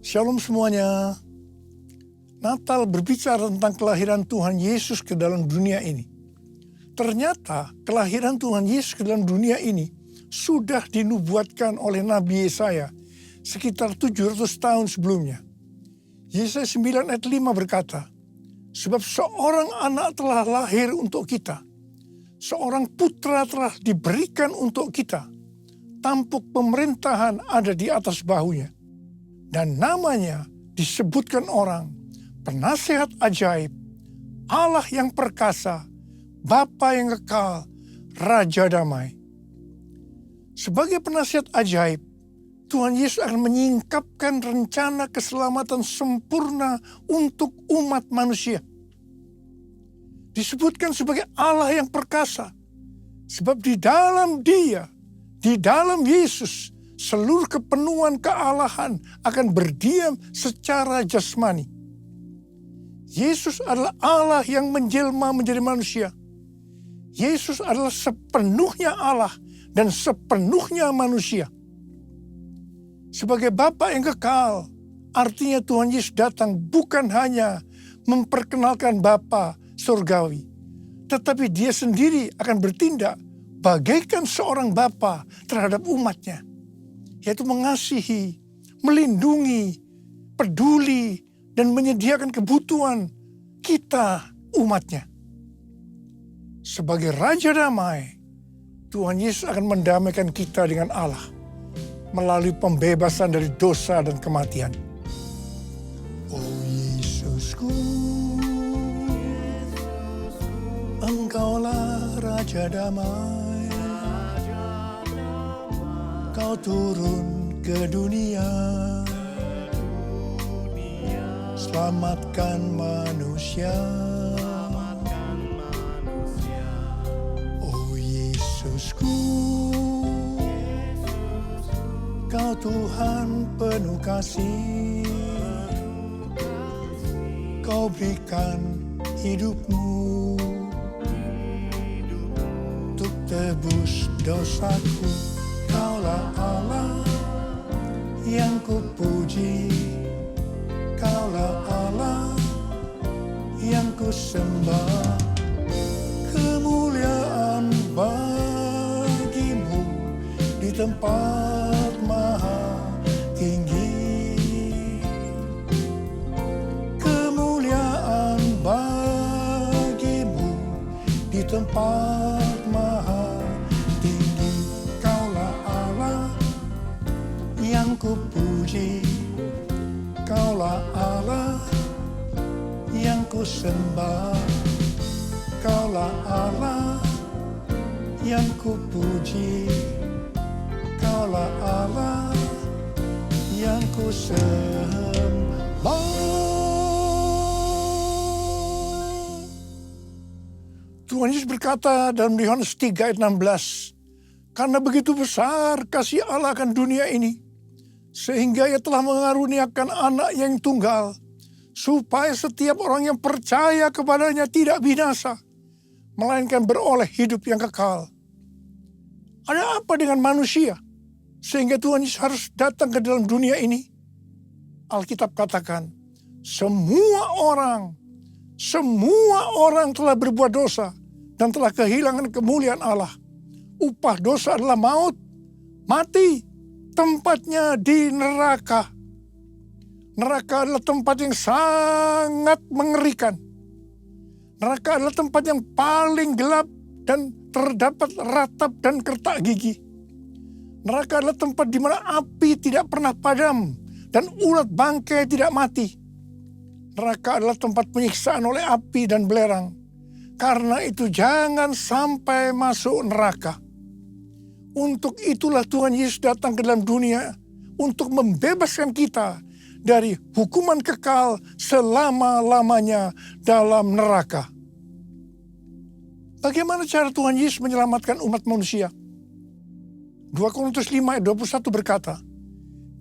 Shalom semuanya. Natal berbicara tentang kelahiran Tuhan Yesus ke dalam dunia ini. Ternyata kelahiran Tuhan Yesus ke dalam dunia ini sudah dinubuatkan oleh Nabi Yesaya sekitar 700 tahun sebelumnya. Yesaya 9 ayat 5 berkata, sebab seorang anak telah lahir untuk kita, seorang putra telah diberikan untuk kita, tampuk pemerintahan ada di atas bahunya. Dan namanya disebutkan orang, Penasihat Ajaib, Allah yang perkasa, Bapa yang kekal, Raja Damai. Sebagai penasihat ajaib, Tuhan Yesus akan menyingkapkan rencana keselamatan sempurna untuk umat manusia. Disebutkan sebagai Allah yang perkasa, sebab di dalam Dia, di dalam Yesus, seluruh kepenuhan kealahan akan berdiam secara jasmani. Yesus adalah Allah yang menjelma menjadi manusia. Yesus adalah sepenuhnya Allah dan sepenuhnya manusia. Sebagai Bapa yang kekal, artinya Tuhan Yesus datang bukan hanya memperkenalkan Bapa surgawi, tetapi Dia sendiri akan bertindak bagaikan seorang Bapa terhadap umatnya. Yaitu mengasihi, melindungi, peduli, dan menyediakan kebutuhan kita umatnya. Sebagai Raja Damai, Tuhan Yesus akan mendamaikan kita dengan Allah melalui pembebasan dari dosa dan kematian. Oh Yesusku, Engkaulah Raja Damai. Kau turun ke dunia, selamatkan manusia. Oh Yesusku, Kau Tuhan penuh kasih. Kau berikan hidupmu untuk tebus dosaku. Kaulah Allah yang kupuji, Kaulah Allah yang kusembah. Kemuliaan bagimu di tempat maha tinggi. Kemuliaan bagimu di tempat maha tinggi. Kaulah Allah yang kupuji, Kaulah Allah yang kusembah. Kaulah Allah yang kupuji, Kaulah Allah yang kusembah. Tuhan Yesus berkata dalam Yohanes 3 ayat 16, karena begitu besar kasih Allah akan dunia ini, sehingga Ia telah mengaruniakan anak yang tunggal, supaya setiap orang yang percaya kepadanya tidak binasa, melainkan beroleh hidup yang kekal. Ada apa dengan manusia, sehingga Tuhan Yesus harus datang ke dalam dunia ini? Alkitab katakan, semua orang telah berbuat dosa, dan telah kehilangan kemuliaan Allah. Upah dosa adalah maut, mati. Tempatnya di neraka. Neraka adalah tempat yang sangat mengerikan. Neraka adalah tempat yang paling gelap dan terdapat ratap dan kertak gigi. Neraka adalah tempat di mana api tidak pernah padam dan ulat bangkai tidak mati. Neraka adalah tempat penyiksaan oleh api dan belerang. Karena itu jangan sampai masuk neraka. Untuk itulah Tuhan Yesus datang ke dalam dunia untuk membebaskan kita dari hukuman kekal selama-lamanya dalam neraka. Bagaimana cara Tuhan Yesus menyelamatkan umat manusia? 2 Korintus 5 ayat 21 berkata,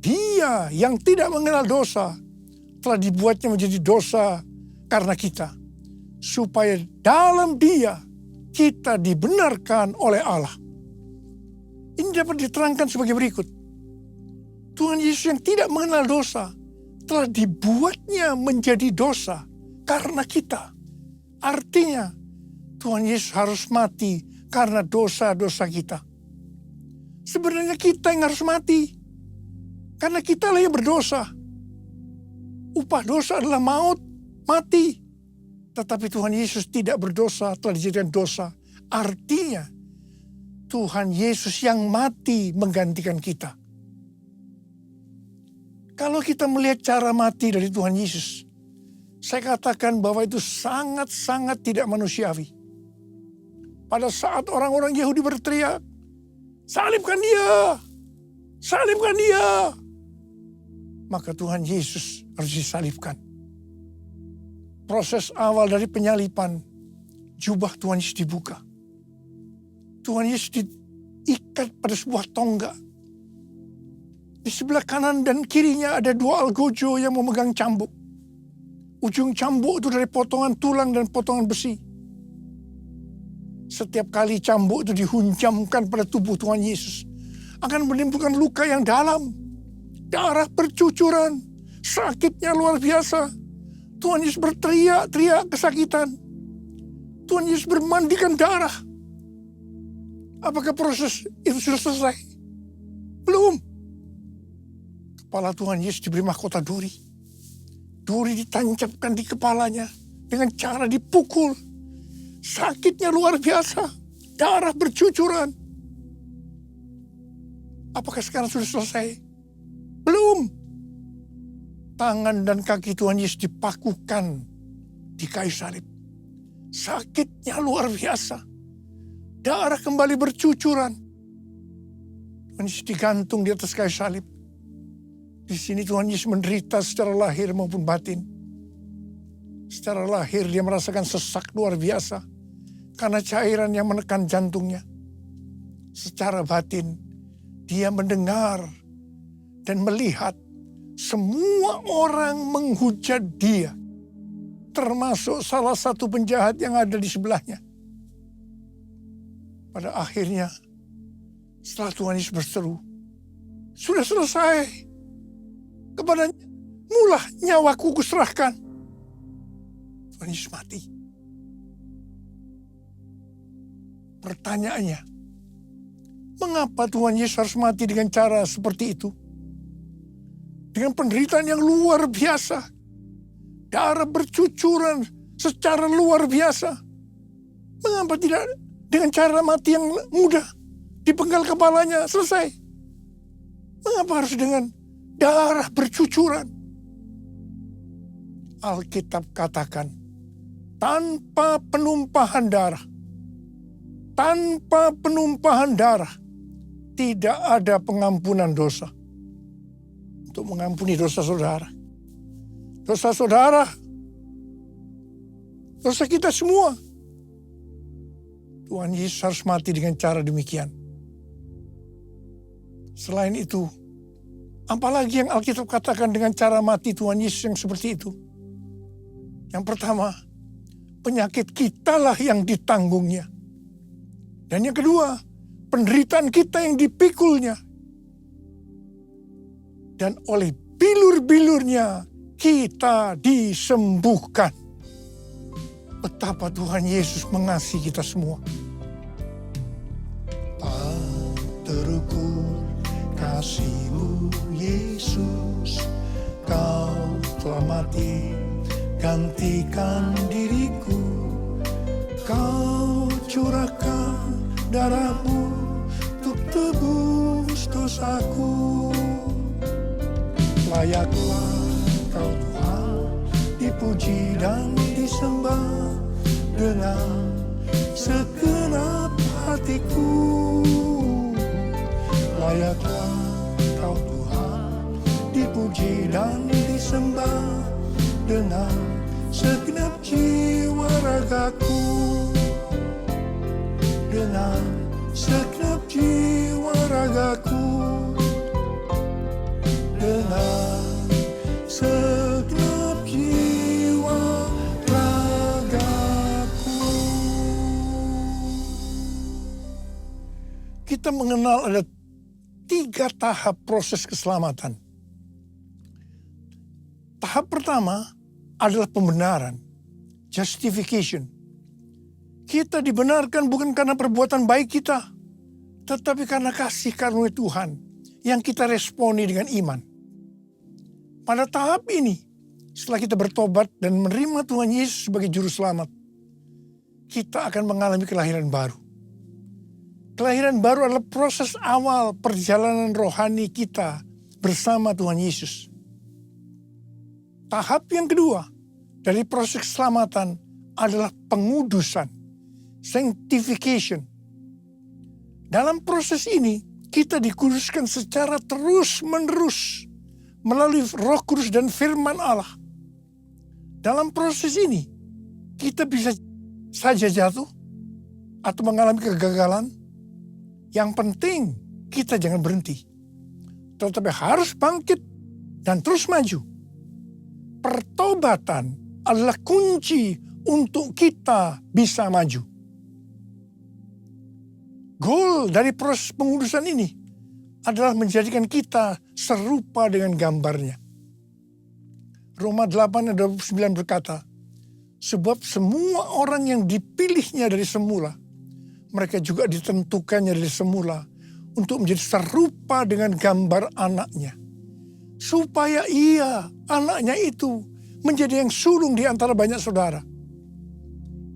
Dia yang tidak mengenal dosa telah dibuatnya menjadi dosa karena kita, supaya dalam Dia kita dibenarkan oleh Allah. Ini dapat diterangkan sebagai berikut. Tuhan Yesus yang tidak mengenal dosa telah dibuatnya menjadi dosa karena kita. Artinya Tuhan Yesus harus mati karena dosa-dosa kita. Sebenarnya kita yang harus mati. Karena kita lah yang berdosa. Upah dosa adalah maut, mati. Tetapi Tuhan Yesus tidak berdosa, telah dijadikan dosa. Artinya Tuhan Yesus yang mati menggantikan kita. Kalau kita melihat cara mati dari Tuhan Yesus, saya katakan bahwa itu sangat-sangat tidak manusiawi. Pada saat orang-orang Yahudi berteriak, "Salibkan dia! Salibkan dia!" Maka Tuhan Yesus harus disalibkan. Proses awal dari penyalipan, jubah Tuhan Yesus dibuka. Tuhan Yesus diikat pada sebuah tonggak. Di sebelah kanan dan kirinya ada dua algojo yang memegang cambuk. Ujung cambuk itu dari potongan tulang dan potongan besi. Setiap kali cambuk itu dihunjamkan pada tubuh Tuhan Yesus, akan menimbulkan luka yang dalam. Darah bercucuran, sakitnya luar biasa. Tuhan Yesus berteriak-teriak kesakitan. Tuhan Yesus bermandikan darah. Apakah proses itu sudah selesai? Belum. Kepala Tuhan Yesus diberi mahkota duri. Duri ditancapkan di kepalanya dengan cara dipukul. Sakitnya luar biasa. Darah bercucuran. Apakah sekarang sudah selesai? Belum. Tangan dan kaki Tuhan Yesus dipakukan di kayu salib. Sakitnya luar biasa. Darah kembali bercucuran. Tuhan Yesus digantung di atas kayu salib. Di sini Tuhan Yesus menderita secara lahir maupun batin. Secara lahir dia merasakan sesak luar biasa karena cairan yang menekan jantungnya. Secara batin dia mendengar dan melihat semua orang menghujat dia, termasuk salah satu penjahat yang ada di sebelahnya. Pada akhirnya setelah Tuhan Yesus berseru, "Sudah selesai. Kepadanya mulah nyawaku kuserahkan." Tuhan Yesus mati. Pertanyaannya, mengapa Tuhan Yesus harus mati dengan cara seperti itu? Dengan penderitaan yang luar biasa. Darah bercucuran secara luar biasa. Mengapa tidak dengan cara mati yang mudah? Dipenggal kepalanya, selesai. Mengapa harus dengan darah bercucuran? Alkitab katakan, tanpa penumpahan darah, tidak ada pengampunan dosa. Untuk mengampuni dosa saudara. Dosa saudara, dosa kita semua. Tuhan Yesus harus mati dengan cara demikian. Selain itu, apalagi yang Alkitab katakan dengan cara mati Tuhan Yesus yang seperti itu? Yang pertama, penyakit kitalah yang ditanggungnya. Dan yang kedua, penderitaan kita yang dipikulnya. Dan oleh bilur-bilurnya kita disembuhkan. Betapa Tuhan Yesus mengasihi kita semua. Tak terukur kasih-Mu Yesus, Kau telah mati gantikan diriku. Kau curahkan darah-Mu untuk tebus dosaku. Layaklah Kau Tuhan dipuji dan disembah dengan segenap hatiku. Layaklah Kau Tuhan dipuji dan disembah dengan segenap jiwa ragaku. Dengan segenap jiwa ragaku. Dengan segenap jiwa ragaku. Kita mengenal ada 3 tahap proses keselamatan. Tahap pertama adalah pembenaran, justification. Kita dibenarkan bukan karena perbuatan baik kita, tetapi karena kasih karunia Tuhan yang kita responi dengan iman. Pada tahap ini, setelah kita bertobat dan menerima Tuhan Yesus sebagai Juru Selamat, kita akan mengalami kelahiran baru. Kelahiran baru adalah proses awal perjalanan rohani kita bersama Tuhan Yesus. Tahap yang kedua dari proses keselamatan adalah pengudusan, sanctification. Dalam proses ini, kita dikuduskan secara terus-menerus melalui Roh Kudus dan firman Allah. Dalam proses ini, kita bisa saja jatuh atau mengalami kegagalan. Yang penting, kita jangan berhenti. Tetapi harus bangkit dan terus maju. Pertobatan adalah kunci untuk kita bisa maju. Goal dari proses pengudusan ini adalah menjadikan kita serupa dengan gambarnya. Roma 8 ayat 29 berkata, sebab semua orang yang dipilihnya dari semula, mereka juga ditentukannya dari semula untuk menjadi serupa dengan gambar anaknya. Supaya anaknya itu, menjadi yang sulung di antara banyak saudara.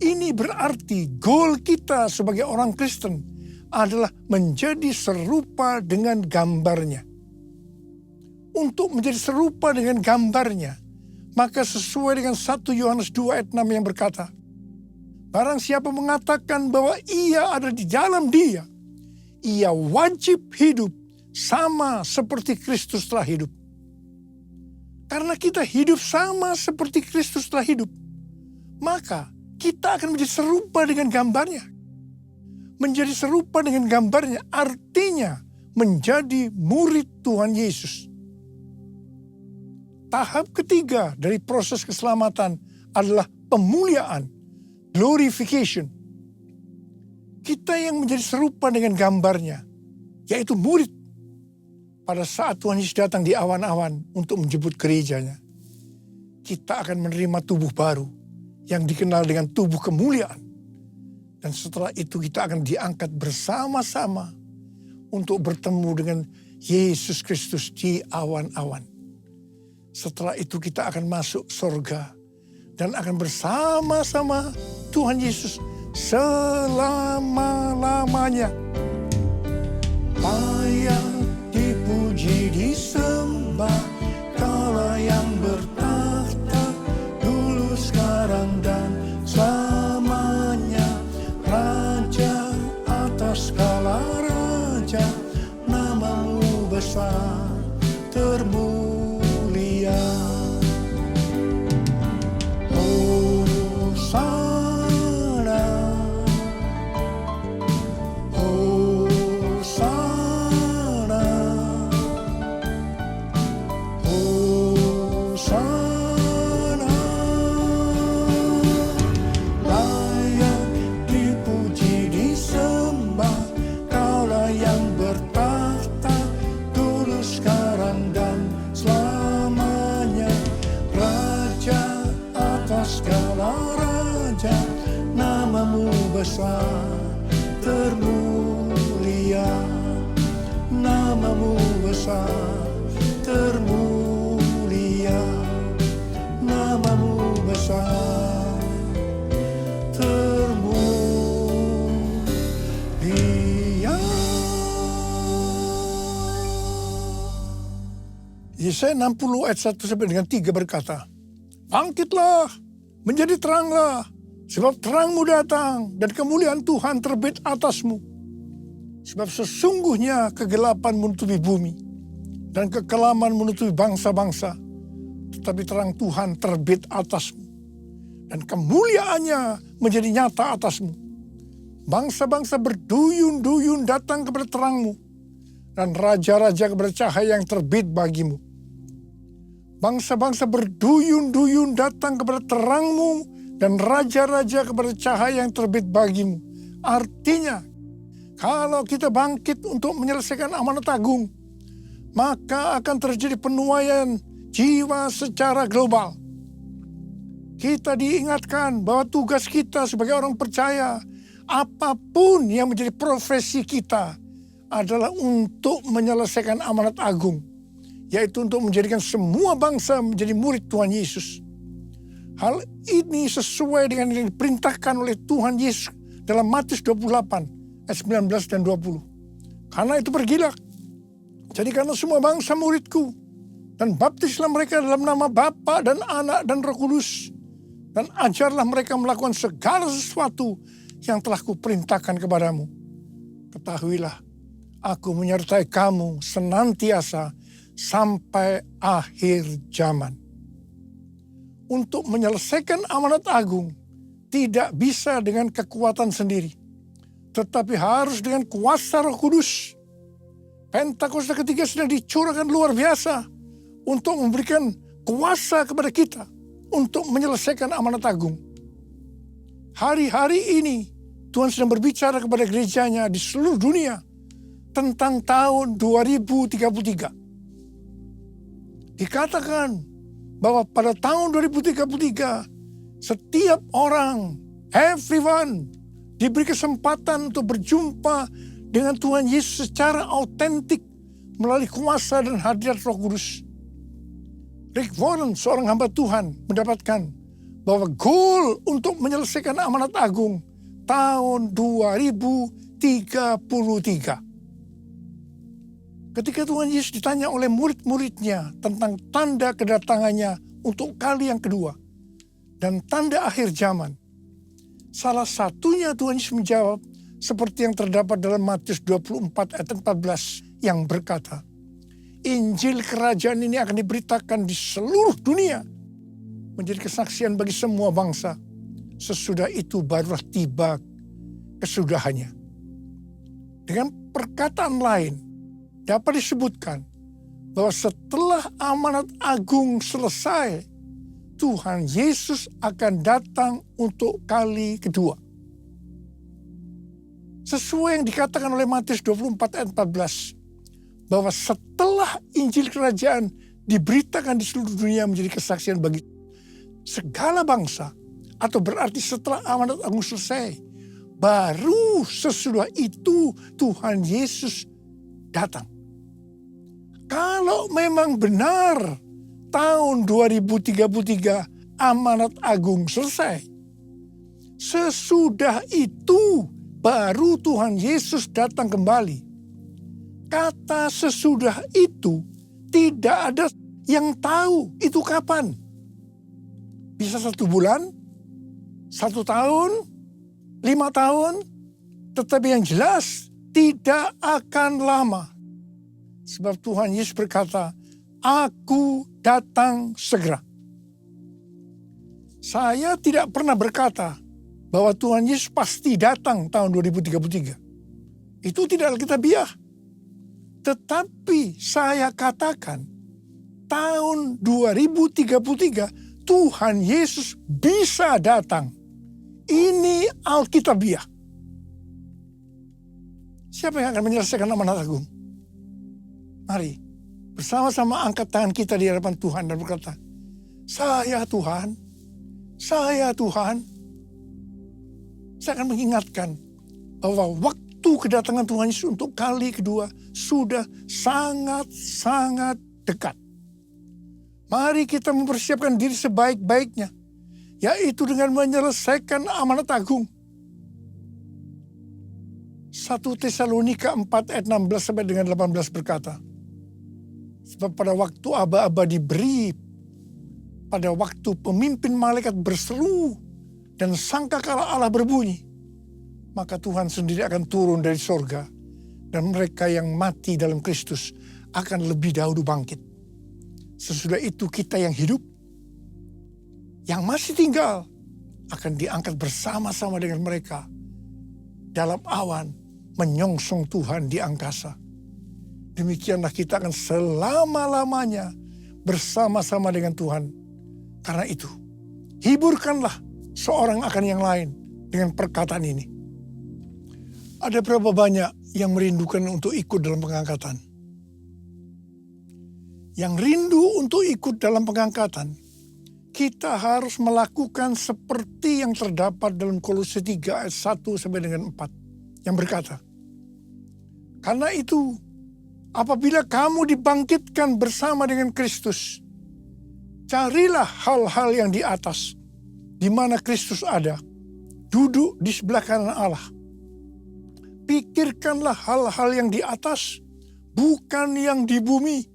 Ini berarti goal kita sebagai orang Kristen adalah menjadi serupa dengan gambarnya. Untuk menjadi serupa dengan gambarnya, maka sesuai dengan 1 Yohanes 2 ayat 6 yang berkata, barang siapa mengatakan bahwa ia ada di dalam dia, ia wajib hidup sama seperti Kristus telah hidup. Karena kita hidup sama seperti Kristus telah hidup, maka kita akan menjadi serupa dengan gambarnya. Menjadi serupa dengan gambarnya artinya menjadi murid Tuhan Yesus. Tahap ketiga dari proses keselamatan adalah pemuliaan, glorification. Kita yang menjadi serupa dengan gambarnya, yaitu murid. Pada saat Tuhan Yesus datang di awan-awan untuk menjemput gerejanya, kita akan menerima tubuh baru yang dikenal dengan tubuh kemuliaan. Dan setelah itu kita akan diangkat bersama-sama untuk bertemu dengan Yesus Kristus di awan-awan. Setelah itu kita akan masuk surga dan akan bersama-sama Tuhan Yesus selama-lamanya. Layak dipuji disembah, Kaulah yang bertahta dulu, sekarang dan selamanya. Raja atas segala raja, namamu besar termulia. Besar termulia, namamu besar termulia, namamu besar termulia. Yesaya 60 ayat 1 sampai dengan 3 berkata, bangkitlah, menjadi teranglah, sebab terangmu datang dan kemuliaan Tuhan terbit atasmu. Sebab sesungguhnya kegelapan menutupi bumi dan kekelaman menutupi bangsa-bangsa. Tetapi terang Tuhan terbit atasmu dan kemuliaannya menjadi nyata atasmu. Bangsa-bangsa berduyun-duyun datang kepada terangmu dan raja-raja kepada cahaya yang terbit bagimu. Bangsa-bangsa berduyun-duyun datang kepada terangmu dan raja-raja kepada cahaya yang terbit bagimu. Artinya, kalau kita bangkit untuk menyelesaikan amanat agung, maka akan terjadi penuaian jiwa secara global. Kita diingatkan bahwa tugas kita sebagai orang percaya, apapun yang menjadi profesi kita, adalah untuk menyelesaikan amanat agung, yaitu untuk menjadikan semua bangsa menjadi murid Tuhan Yesus. Hal ini sesuai dengan yang diperintahkan oleh Tuhan Yesus dalam Matius 28 ayat 19 dan 20. Karena itu pergilah, jadikanlah semua bangsa muridku, dan baptislah mereka dalam nama Bapa dan Anak dan Roh Kudus, dan ajarlah mereka melakukan segala sesuatu yang telah kuperintahkan kepadamu. Ketahuilah, aku menyertai kamu senantiasa sampai akhir zaman. Untuk menyelesaikan amanat agung tidak bisa dengan kekuatan sendiri, tetapi harus dengan kuasa Roh Kudus. Pentakosta ketiga sedang dicurahkan luar biasa untuk memberikan kuasa kepada kita untuk menyelesaikan amanat agung. Hari-hari ini Tuhan sedang berbicara kepada gerejanya di seluruh dunia tentang tahun 2033. Dikatakan bahwa pada tahun 2033 setiap orang, everyone, diberi kesempatan untuk berjumpa dengan Tuhan Yesus secara autentik melalui kuasa dan hadirat Roh Kudus. Rick Warren, seorang hamba Tuhan, mendapatkan bahwa goal untuk menyelesaikan amanat agung tahun 2033. Ketika Tuhan Yesus ditanya oleh murid-muridnya tentang tanda kedatangannya untuk kali yang kedua dan tanda akhir zaman, salah satunya Tuhan Yesus menjawab seperti yang terdapat dalam Matius 24 ayat 14 yang berkata, Injil kerajaan ini akan diberitakan di seluruh dunia, menjadi kesaksian bagi semua bangsa. Sesudah itu barulah tiba kesudahannya. Dengan perkataan lain, dapat disebutkan bahwa setelah amanat agung selesai, Tuhan Yesus akan datang untuk kali kedua. Sesuai yang dikatakan oleh Matius 24 ayat 14, bahwa setelah Injil kerajaan diberitakan di seluruh dunia menjadi kesaksian bagi segala bangsa, atau berarti setelah amanat agung selesai, baru sesudah itu Tuhan Yesus datang. Kalau memang benar tahun 2033 amanat agung selesai, sesudah itu baru Tuhan Yesus datang kembali. Kata sesudah itu tidak ada yang tahu itu kapan. Bisa 1 bulan, 1 tahun, 5 tahun, tetapi yang jelas tidak akan lama. Sebab Tuhan Yesus berkata, Aku datang segera. Saya tidak pernah berkata bahwa Tuhan Yesus pasti datang tahun 2033. Itu tidak alkitabiah. Tetapi saya katakan, tahun 2033 Tuhan Yesus bisa datang. Ini alkitabiah. Siapa yang akan menyelesaikan amanat agung? Mari bersama-sama angkat tangan kita di hadapan Tuhan dan berkata, Saya Tuhan, saya Tuhan. Saya akan mengingatkan bahwa waktu kedatangan Tuhan Yesus untuk kali kedua sudah sangat-sangat dekat. Mari kita mempersiapkan diri sebaik-baiknya, yaitu dengan menyelesaikan amanat agung. 1 Tesalonika 4 ayat 16 sampai dengan 18 berkata, Sebab pada waktu aba-aba diberi, pada waktu pemimpin malaikat berseru dan sangkakala Allah berbunyi, maka Tuhan sendiri akan turun dari sorga, dan mereka yang mati dalam Kristus akan lebih dahulu bangkit. Sesudah itu kita yang hidup, yang masih tinggal, akan diangkat bersama-sama dengan mereka dalam awan menyongsong Tuhan di angkasa. Demikianlah kita akan selama-lamanya bersama-sama dengan Tuhan. Karena itu, hiburkanlah seorang akan yang lain dengan perkataan ini. Ada berapa banyak yang merindukan untuk ikut dalam pengangkatan? yang rindu untuk ikut dalam pengangkatan, kita harus melakukan seperti yang terdapat dalam Kolose 3 ayat 1 sampai dengan 4 yang berkata, karena itu apabila kamu dibangkitkan bersama dengan Kristus, carilah hal-hal yang di atas, di mana Kristus ada, duduk di sebelah kanan Allah. Pikirkanlah hal-hal yang di atas, bukan yang di bumi.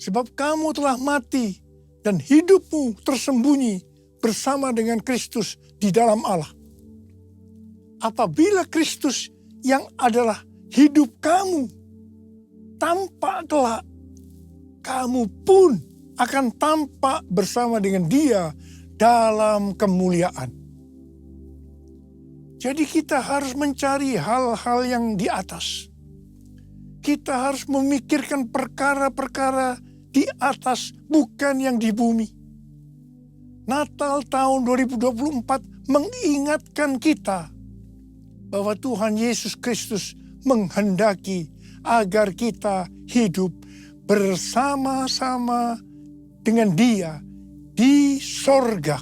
Sebab kamu telah mati dan hidupmu tersembunyi bersama dengan Kristus di dalam Allah. Apabila Kristus yang adalah hidup kamu tampak kelak, kamu pun akan tampak bersama dengan Dia dalam kemuliaan. Jadi kita harus mencari hal-hal yang di atas. Kita harus memikirkan perkara-perkara di atas, bukan yang di bumi. Natal tahun 2024 mengingatkan kita bahwa Tuhan Yesus Kristus menghendaki agar kita hidup bersama-sama dengan Dia di sorga.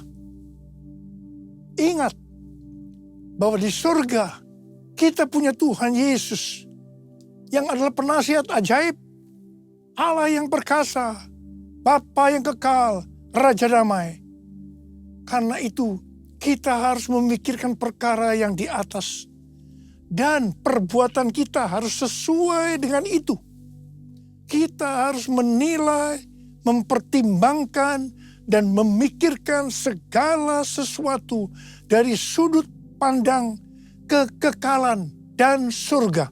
Ingat bahwa di sorga kita punya Tuhan Yesus yang adalah penasihat ajaib, Allah yang perkasa, Bapa yang kekal, Raja damai. Karena itu kita harus memikirkan perkara yang di atas, dan perbuatan kita harus sesuai dengan itu. Kita harus menilai, mempertimbangkan, dan memikirkan segala sesuatu dari sudut pandang kekekalan dan surga.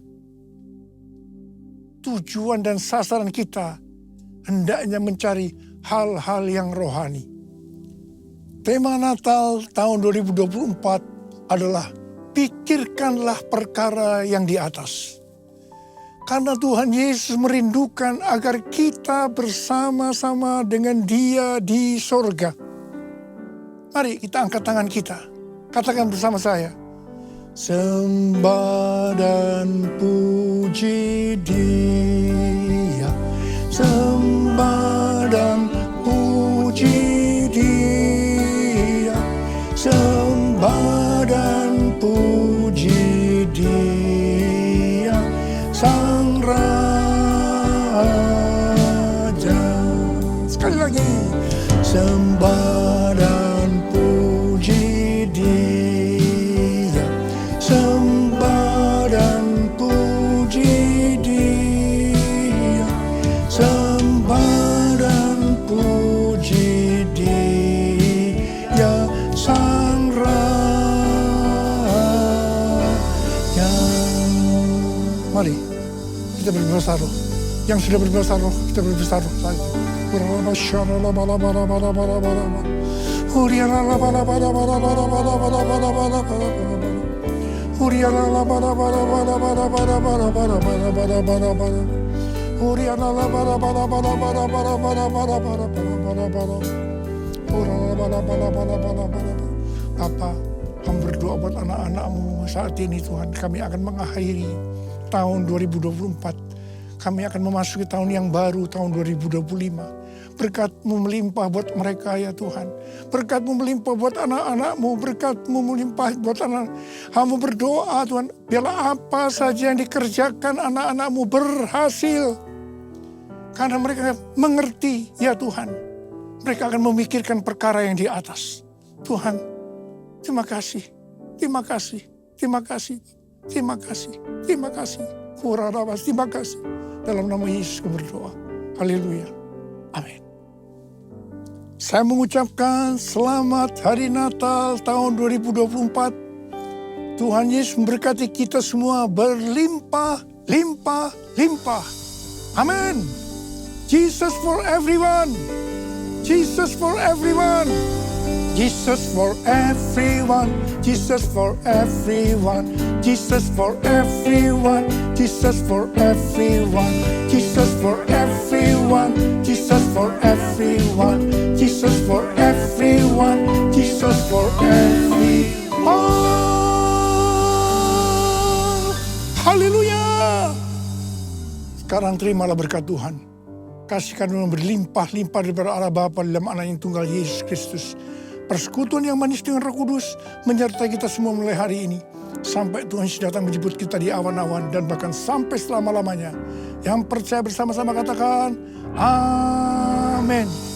Tujuan dan sasaran kita hendaknya mencari hal-hal yang rohani. Tema Natal tahun 2024 adalah pikirkanlah perkara yang di atas. Karena Tuhan Yesus merindukan agar kita bersama-sama dengan Dia di sorga. Mari kita angkat tangan kita. Katakan bersama saya. Sembah dan puji Dia. Sembah dan puji Dia. Sembah dan puji Dia. Sang Raja. Sekali lagi. Sembah dan puji Dia. Sembah dan puji Dia. Sembah dan puji Dia. Sang Raja. Mari kita berbahasa roh. Yang sudah berbahasa roh, kita berbahasa roh saja. Bapa, kami berdoa buat anak-anak-Mu saat ini Tuhan. Kami akan mengakhiri tahun 2024. Kami akan memasuki tahun yang baru, tahun 2025. Berkat-Mu melimpah buat mereka ya Tuhan. Berkat-Mu melimpah buat anak-anak-Mu. Berkat-Mu melimpah buat anak. Hamba berdoa Tuhan, biarlah apa saja yang dikerjakan anak-anak-Mu berhasil. Karena mereka mengerti ya Tuhan. Mereka akan memikirkan perkara yang di atas. Tuhan, terima kasih. Terima kasih. Terima kasih. Terima kasih. Terima kasih. Terima kasih. Dalam nama Yesus kami berdoa. Haleluya. Amin. Saya mengucapkan selamat hari Natal tahun 2024. Tuhan Yesus memberkati kita semua berlimpah, limpah, limpah. Amin. Jesus for everyone. Jesus for everyone. Jesus for everyone. Jesus for everyone. Jesus for everyone. Jesus for everyone. Jesus for everyone. Jesus for everyone. Jesus for everyone. Jesus for everyone. Haleluya. Sekarang terimalah berkat Tuhan. kasih karunia berlimpah-limpah daripada Allah Bapa dalam anak yang tunggal Yesus Kristus. Persekutuan yang manis dengan Roh Kudus menyertai kita semua mulai hari ini. Sampai Tuhan Yesus datang menjemput kita di awan-awan dan bahkan sampai selama-lamanya. Yang percaya bersama-sama katakan, Amin.